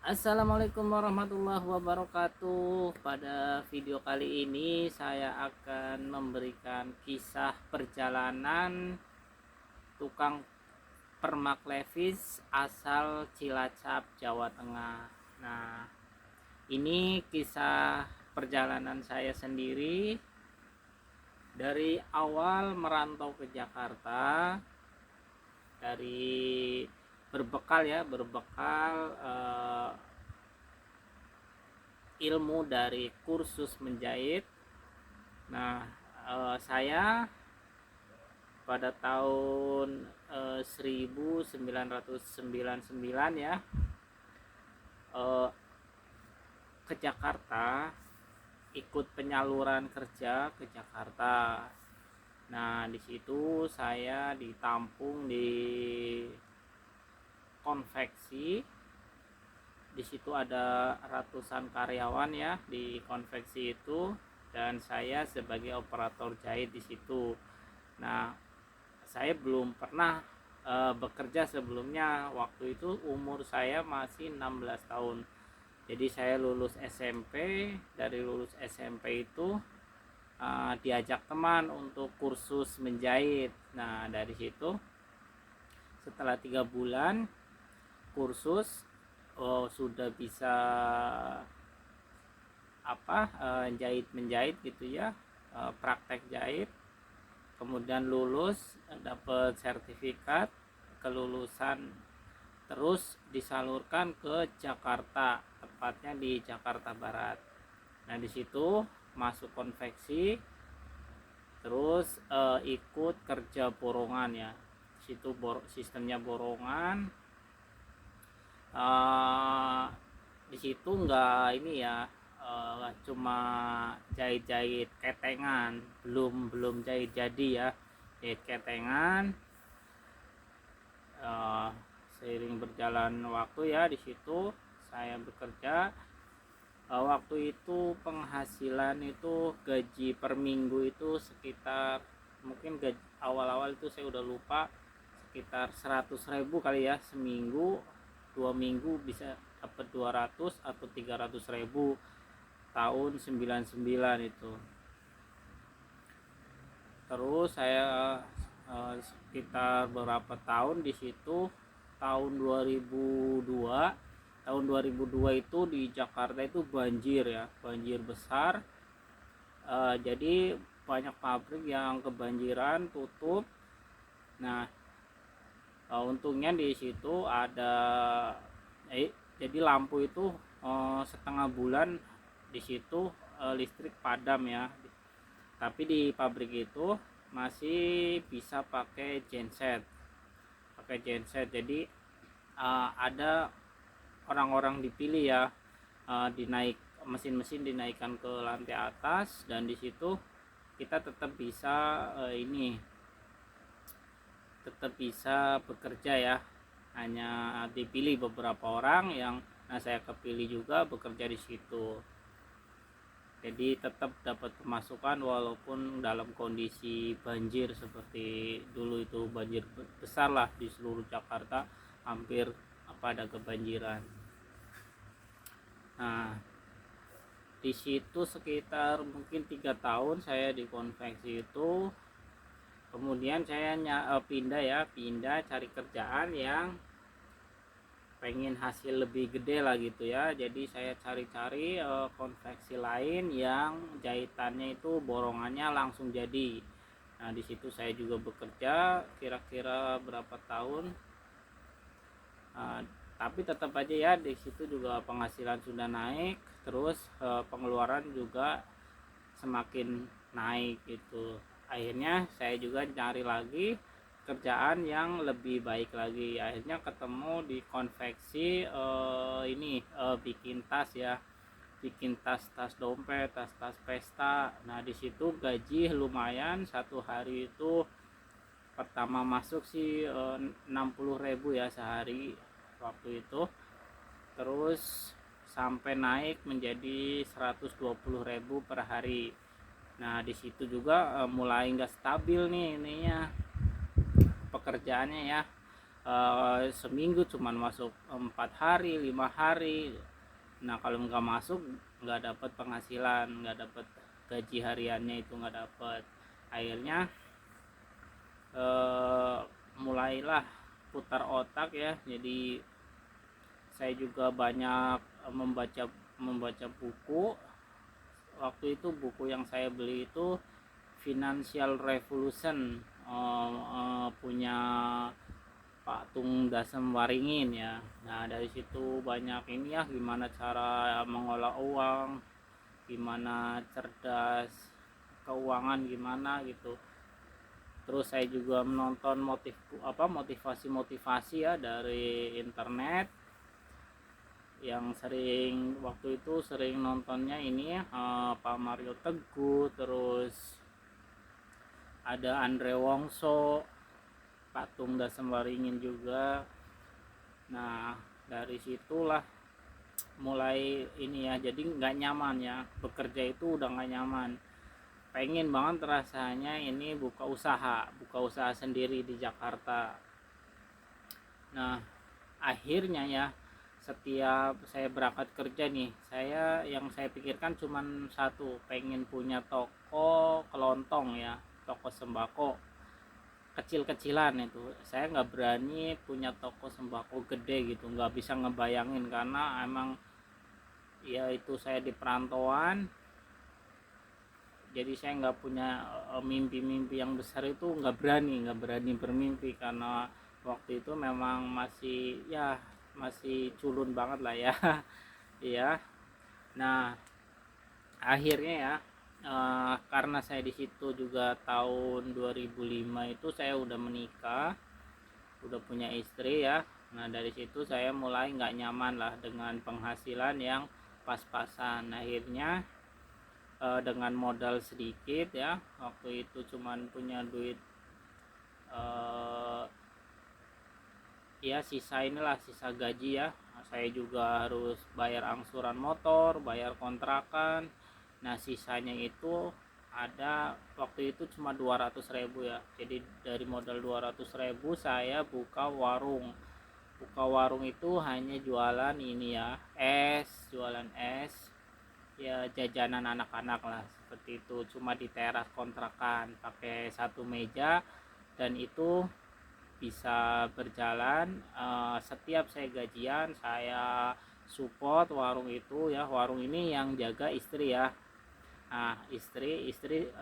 Assalamualaikum warahmatullahi wabarakatuh. Pada video kali ini saya akan memberikan kisah perjalanan tukang permak levis asal Cilacap, Jawa Tengah. Nah, ini kisah perjalanan saya sendiri dari awal merantau ke Jakarta, dari berbekal ilmu dari kursus menjahit. Nah, saya pada tahun 1999 ya ke Jakarta, ikut penyaluran kerja ke Jakarta. Nah, di situ saya ditampung di konveksi. Di situ ada ratusan karyawan ya di konveksi itu, dan saya sebagai operator jahit di situ. Nah, saya belum pernah bekerja sebelumnya. Waktu itu umur saya masih 16 tahun. Jadi saya lulus SMP. Dari lulus SMP itu diajak teman untuk kursus menjahit. Nah, dari situ setelah 3 bulan kursus, sudah bisa jahit menjahit gitu ya, praktek jahit. Kemudian lulus, dapat sertifikat kelulusan, terus disalurkan ke Jakarta, tepatnya di Jakarta Barat. Nah, di situ masuk konveksi, terus ikut kerja borongan ya. Di situ sistemnya borongan. Di situ nggak ini ya, cuma jahit-jahit ketengan, belum jahit jadi ya, jahit ketengan. Seiring berjalan waktu ya, di situ saya bekerja. Waktu itu penghasilan itu, gaji per minggu itu sekitar, mungkin gaji awal-awal itu saya udah lupa, sekitar 100.000 kali ya seminggu. 2 minggu bisa dapat 200 atau 300.000 tahun 99 itu. Terus saya sekitar berapa tahun di situ. Tahun 2002 itu di Jakarta itu banjir ya, banjir besar. Jadi banyak pabrik yang kebanjiran, tutup. Nah, untungnya di situ ada jadi lampu itu setengah bulan di situ listrik padam ya. Tapi di pabrik itu masih bisa pakai genset. Jadi ada orang-orang dipilih ya, dinaik mesin-mesin dinaikkan ke lantai atas, dan di situ kita tetap bisa tetap bisa bekerja ya. Hanya dipilih beberapa orang yang, nah saya kepilih juga bekerja di situ. Jadi tetap dapat pemasukan walaupun dalam kondisi banjir seperti dulu itu, banjir besar lah di seluruh Jakarta, hampir ada kebanjiran. Nah, di situ sekitar mungkin 3 tahun saya di konveksi itu. Kemudian saya pindah cari kerjaan yang pengen hasil lebih gede lah gitu ya. Jadi saya cari-cari konveksi lain yang jahitannya itu borongannya langsung jadi. Nah, di situ saya juga bekerja kira-kira berapa tahun. Tapi tetap aja ya, di situ juga penghasilan sudah naik, terus pengeluaran juga semakin naik gitu. Akhirnya saya juga cari lagi kerjaan yang lebih baik lagi. Akhirnya ketemu di konveksi bikin tas ya, bikin tas dompet, tas pesta. Nah, di situ gaji lumayan, satu hari itu pertama masuk sih 60.000 ya sehari waktu itu. Terus sampai naik menjadi 120.000 per hari. Nah, di situ juga mulai nggak stabil nih ininya, pekerjaannya ya. seminggu cuman masuk 4 hari 5 hari. Nah kalau nggak masuk nggak dapat penghasilan, nggak dapat gaji hariannya, itu nggak dapat. Akhirnya mulailah putar otak ya. Jadi saya juga banyak membaca buku. Waktu itu buku yang saya beli itu Financial Revolution, punya Pak Tung Dasem Waringin ya. Nah dari situ banyak ini ya, gimana cara mengolah uang, gimana cerdas keuangan gimana gitu. Terus saya juga menonton motivasi ya dari internet. Yang waktu itu sering nontonnya ini Pak Mario Teguh, terus ada Andre Wongso, Pak Tung Dasem Waringin juga. Nah dari situlah mulai ini ya, jadi nggak nyaman ya, bekerja itu udah nggak nyaman, pengen banget rasanya ini buka usaha sendiri di Jakarta. Nah akhirnya ya, setiap saya berangkat kerja nih, yang saya pikirkan cuman satu, pengen punya toko kelontong ya, toko sembako kecil-kecilan. Itu saya nggak berani punya toko sembako gede gitu, nggak bisa ngebayangin, karena emang ya itu saya di perantauan. Jadi saya nggak punya mimpi-mimpi yang besar, itu nggak berani bermimpi, karena waktu itu memang masih culun banget lah ya. Iya. Nah akhirnya ya, karena saya di situ juga tahun 2005 itu saya udah menikah, udah punya istri ya. Nah dari situ saya mulai nggak nyaman lah dengan penghasilan yang pas-pasan. Akhirnya dengan modal sedikit ya, waktu itu cuman punya duit ya sisa gaji ya. Saya juga harus bayar angsuran motor, bayar kontrakan. Nah sisanya itu ada, waktu itu cuma 200.000 ya. Jadi dari modal 200.000 saya buka warung itu hanya jualan ini ya, jualan es ya, jajanan anak-anak lah seperti itu. Cuma di teras kontrakan pakai satu meja, dan itu bisa berjalan. Setiap saya gajian saya support warung itu ya. Warung ini yang jaga istri ya. Nah istri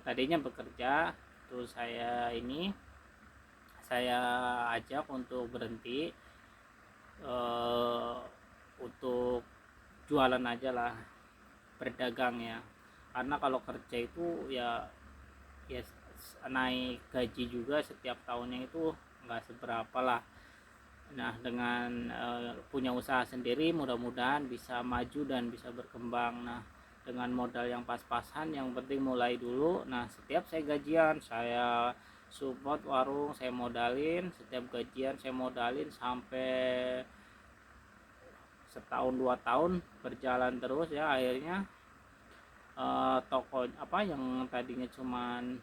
tadinya bekerja, terus saya ajak untuk berhenti, untuk jualan aja lah, berdagang ya. Karena kalau kerja itu ya naik gaji juga setiap tahunnya itu nggak seberapa lah. Nah dengan punya usaha sendiri mudah-mudahan bisa maju dan bisa berkembang. Nah dengan modal yang pas-pasan, yang penting mulai dulu. Nah setiap saya gajian saya support warung, saya modalin. Setiap gajian saya modalin sampai setahun 2 tahun berjalan terus ya. Akhirnya toko yang tadinya cuman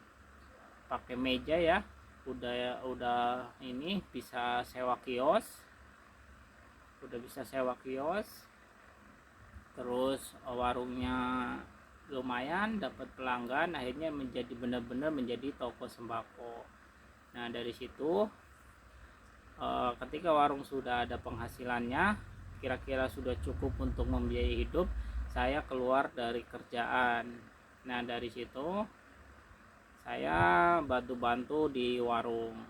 pakai meja ya, udah ini bisa sewa kios, terus warungnya lumayan dapat pelanggan. Akhirnya menjadi benar-benar menjadi toko sembako. Nah dari situ ketika warung sudah ada penghasilannya, kira-kira sudah cukup untuk membiayai hidup, saya keluar dari kerjaan. Nah dari situ saya bantu-bantu di warung.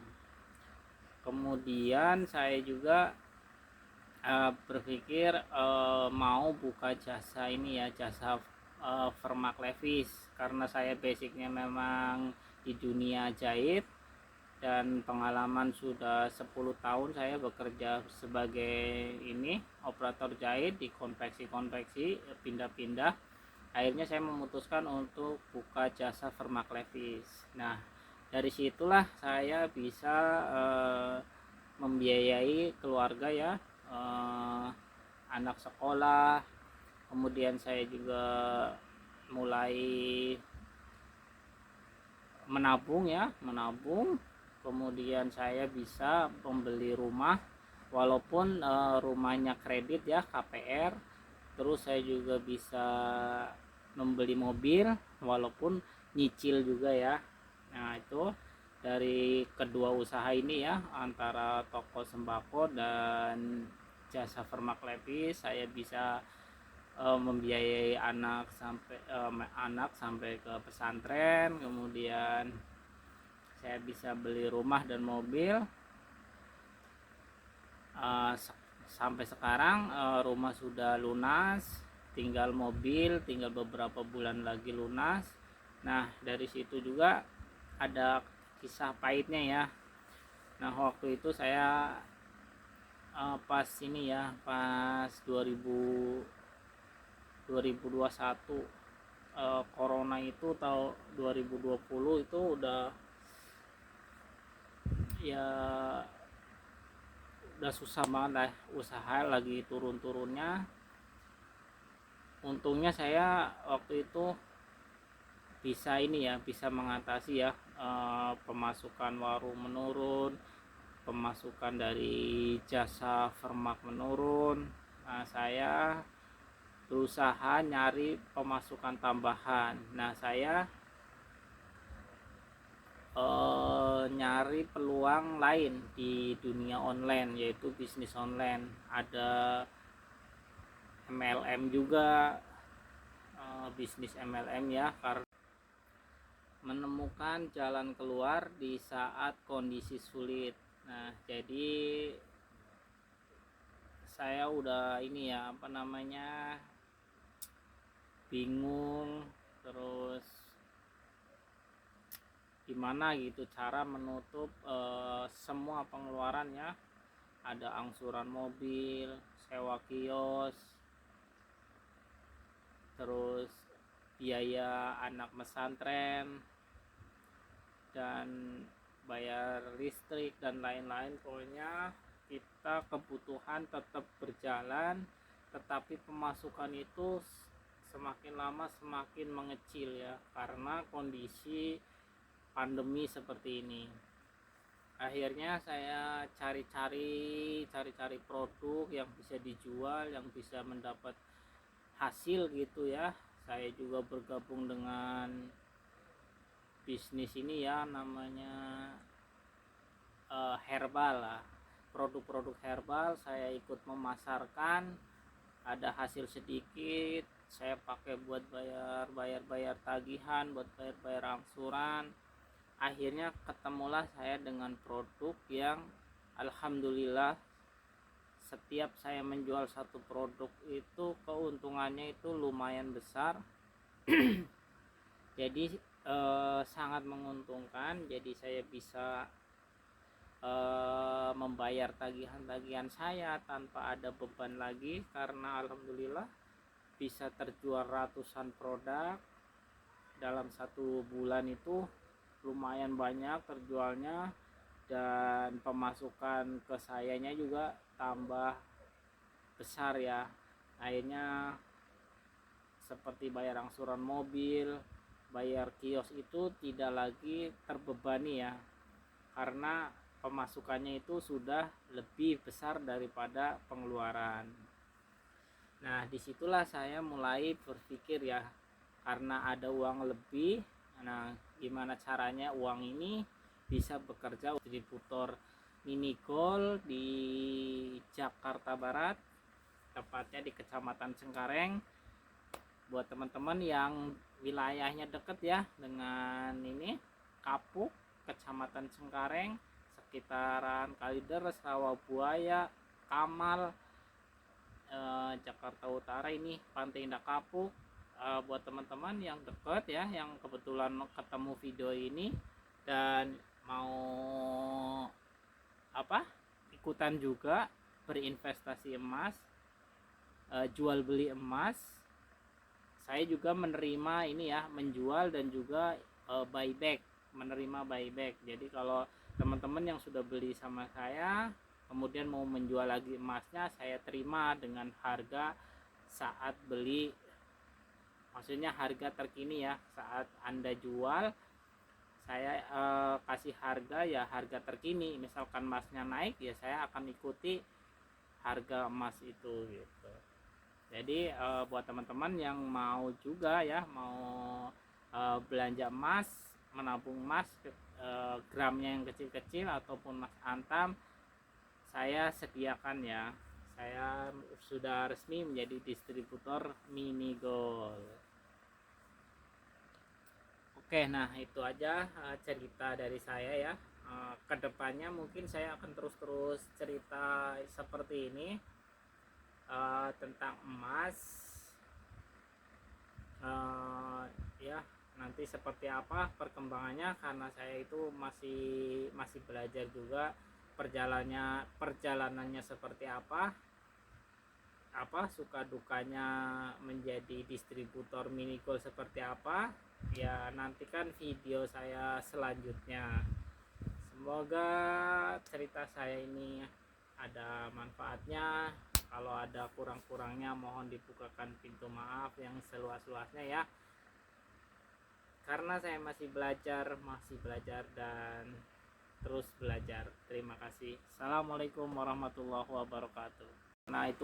Kemudian saya juga berpikir mau buka jasa ini ya, jasa permak levis, karena saya basicnya memang di dunia jahit, dan pengalaman sudah 10 tahun saya bekerja sebagai ini operator jahit di konveksi pindah-pindah. Akhirnya saya memutuskan untuk buka jasa permak levis. Nah dari situlah saya bisa membiayai keluarga ya, anak sekolah. Kemudian saya juga mulai menabung kemudian saya bisa membeli rumah walaupun rumahnya kredit ya, KPR. Terus saya juga bisa membeli mobil walaupun nyicil juga ya. Nah itu dari kedua usaha ini ya, antara toko sembako dan jasa permak levis, saya bisa membiayai anak sampai ke pesantren. Kemudian saya bisa beli rumah dan mobil. Sampai sekarang rumah sudah lunas, tinggal mobil tinggal beberapa bulan lagi lunas. Nah dari situ juga ada kisah pahitnya ya. Nah waktu itu saya pas 2021 corona itu tahun 2020 itu udah susah banget lah, usaha lagi turun-turunnya. Untungnya saya waktu itu bisa mengatasi ya, pemasukan warung menurun, pemasukan dari jasa permak menurun. Nah saya berusaha nyari pemasukan tambahan. Nah saya nyari peluang lain di dunia online, yaitu bisnis online. Ada MLM juga, bisnis MLM ya, karena menemukan jalan keluar di saat kondisi sulit. Nah jadi saya udah bingung, terus gimana gitu cara menutup semua pengeluarannya. Ada angsuran mobil, sewa kios, terus biaya anak pesantren, dan bayar listrik dan lain-lain. Pokoknya kita kebutuhan tetap berjalan, tetapi pemasukan itu semakin lama semakin mengecil ya, karena kondisi pandemi seperti ini. Akhirnya saya cari-cari produk yang bisa dijual, yang bisa mendapat hasil gitu ya. Saya juga bergabung dengan bisnis ini ya, namanya herbal lah. Produk-produk herbal saya ikut memasarkan, ada hasil sedikit saya pakai buat bayar tagihan, buat bayar angsuran. Akhirnya ketemulah saya dengan produk yang alhamdulillah setiap saya menjual satu produk itu keuntungannya itu lumayan besar. Jadi sangat menguntungkan. Jadi saya bisa membayar tagihan-tagihan saya tanpa ada beban lagi, karena alhamdulillah bisa terjual ratusan produk dalam satu bulan. Itu lumayan banyak terjualnya, dan pemasukan ke sayanya juga tambah besar ya. Akhirnya seperti bayar angsuran mobil, bayar kios itu tidak lagi terbebani ya, karena pemasukannya itu sudah lebih besar daripada pengeluaran. Nah disitulah saya mulai berpikir ya, karena ada uang lebih. Nah gimana caranya uang ini bisa bekerja. Distributor mini gold di Jakarta Barat, tepatnya di Kecamatan Cengkareng. Buat teman-teman yang wilayahnya deket ya dengan ini Kapuk, Kecamatan Cengkareng, sekitaran Kalideres, Rawabuaya, Kamal, Jakarta Utara, ini Pantai Indah Kapuk. Buat teman-teman yang deket ya, yang kebetulan ketemu video ini dan mau ikutan juga berinvestasi emas, jual beli emas. Saya juga menerima ini ya, menjual dan juga menerima buyback. Jadi kalau teman-teman yang sudah beli sama saya kemudian mau menjual lagi emasnya, saya terima dengan harga saat beli, maksudnya harga terkini ya. Saat Anda jual, saya kasih harga ya harga terkini. Misalkan emasnya naik ya saya akan ikuti harga emas itu gitu. Jadi buat teman-teman yang mau juga ya mau belanja emas, menabung emas, gramnya yang kecil-kecil ataupun emas antam, saya sediakan ya. Saya sudah resmi menjadi distributor mini gold. Oke, nah itu aja cerita dari saya ya. Kedepannya mungkin saya akan terus cerita seperti ini tentang emas. Ya, nanti seperti apa perkembangannya, karena saya itu masih belajar juga perjalanannya seperti apa suka dukanya menjadi distributor mini gold seperti apa ya. Nantikan video saya selanjutnya. Semoga cerita saya ini ada manfaatnya. Kalau ada kurang-kurangnya mohon dibukakan pintu maaf yang seluas-luasnya ya, karena saya masih belajar dan terus belajar. Terima kasih. Assalamualaikum warahmatullahi wabarakatuh. Nah itu